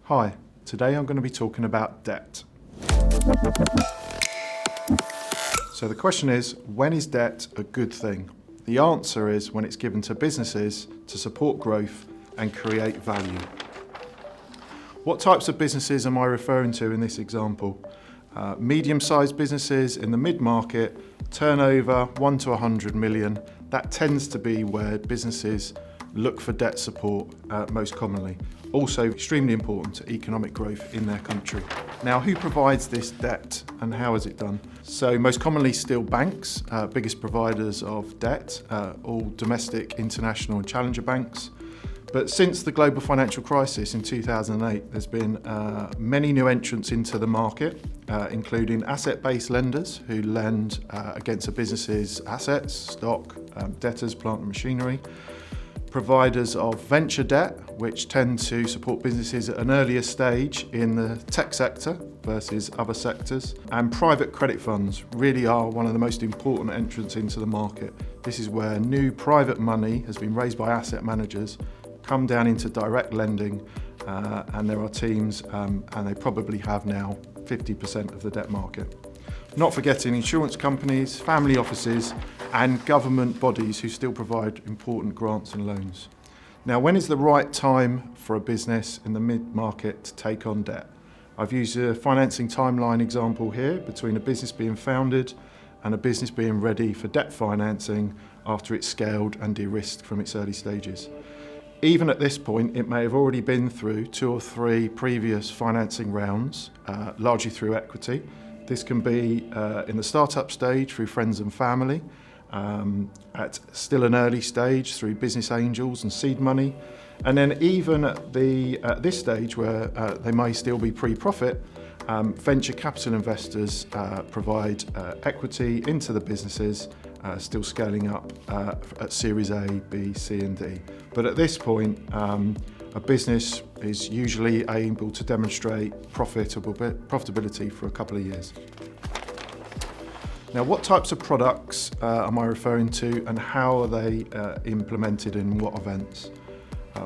Hi, today I'm going to be talking about debt. So the question is, when is debt a good thing? The answer is when it's given to businesses to support growth and create value. What types of businesses am I referring to in this example? Medium-sized businesses in the mid-market, turnover 1 to 100 million. That tends to be where businesses look for debt support most commonly. Also extremely important to economic growth in their country. Now, who provides this debt and how is it done? So most commonly still banks, biggest providers of debt, all domestic, international and challenger banks. But since the global financial crisis in 2008, there's been many new entrants into the market, including asset-based lenders who lend against a business's assets, stock, debtors, plant and machinery. Providers of venture debt, which tend to support businesses at an earlier stage in the tech sector versus other sectors. And private credit funds really are one of the most important entrants into the market. This is where new private money has been raised by asset managers, come down into direct lending, and there are teams, and they probably have now 50% of the debt market. Not forgetting insurance companies, family offices, and government bodies who still provide important grants and loans. Now, when is the right time for a business in the mid-market to take on debt? I've used a financing timeline example here between a business being founded and a business being ready for debt financing after it's scaled and de-risked from its early stages. Even at this point, it may have already been through 2 or 3 previous financing rounds, largely through equity. This can be in the startup stage through friends and family, at still an early stage through business angels and seed money, and then even at this stage where they may still be pre-profit, venture capital investors provide equity into the businesses, still scaling up at Series A, B, C and D. But at this point, a business is usually able to demonstrate profitability for a couple of years. Now, what types of products am I referring to and how are they implemented in what events?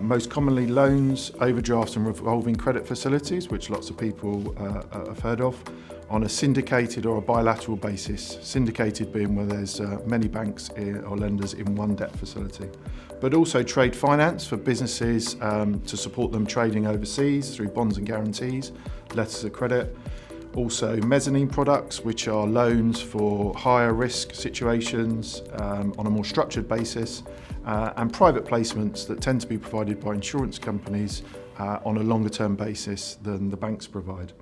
Most commonly loans, overdrafts and revolving credit facilities, which lots of people have heard of, on a syndicated or a bilateral basis. Syndicated being where there's many banks or lenders in one debt facility. But also trade finance for businesses to support them trading overseas through bonds and guarantees, letters of credit. Also mezzanine products, which are loans for higher risk situations on a more structured basis, and private placements that tend to be provided by insurance companies on a longer term basis than the banks provide.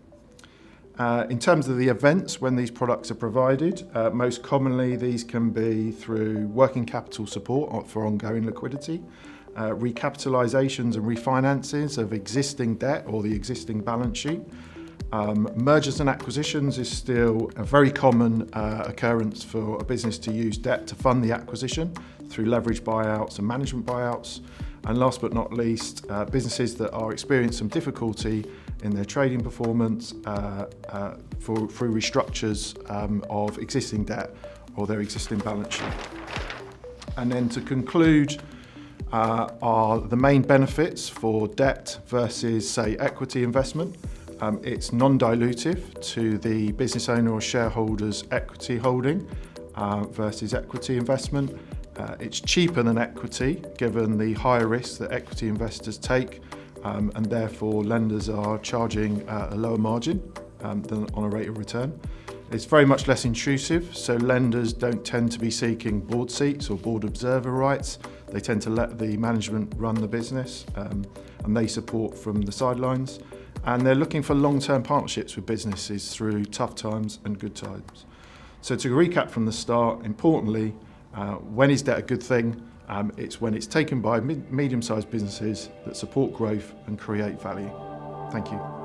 In terms of the events when these products are provided, most commonly these can be through working capital support for ongoing liquidity, recapitalisations and refinances of existing debt or the existing balance sheet. Mergers and acquisitions is still a very common occurrence for a business to use debt to fund the acquisition through leverage buyouts and management buyouts. And last but not least, businesses that are experiencing some difficulty in their trading performance through restructures of existing debt or their existing balance sheet. And then to conclude, are the main benefits for debt versus, say, equity investment. It's non-dilutive to the business owner or shareholder's equity holding versus equity investment. It's cheaper than equity, given the higher risk that equity investors take, and therefore lenders are charging a lower margin than on a rate of return. It's very much less intrusive, so lenders don't tend to be seeking board seats or board observer rights. They tend to let the management run the business, and they support from the sidelines. And they're looking for long-term partnerships with businesses through tough times and good times. So to recap from the start, importantly, when is debt a good thing? It's when it's taken by medium-sized businesses that support growth and create value. Thank you.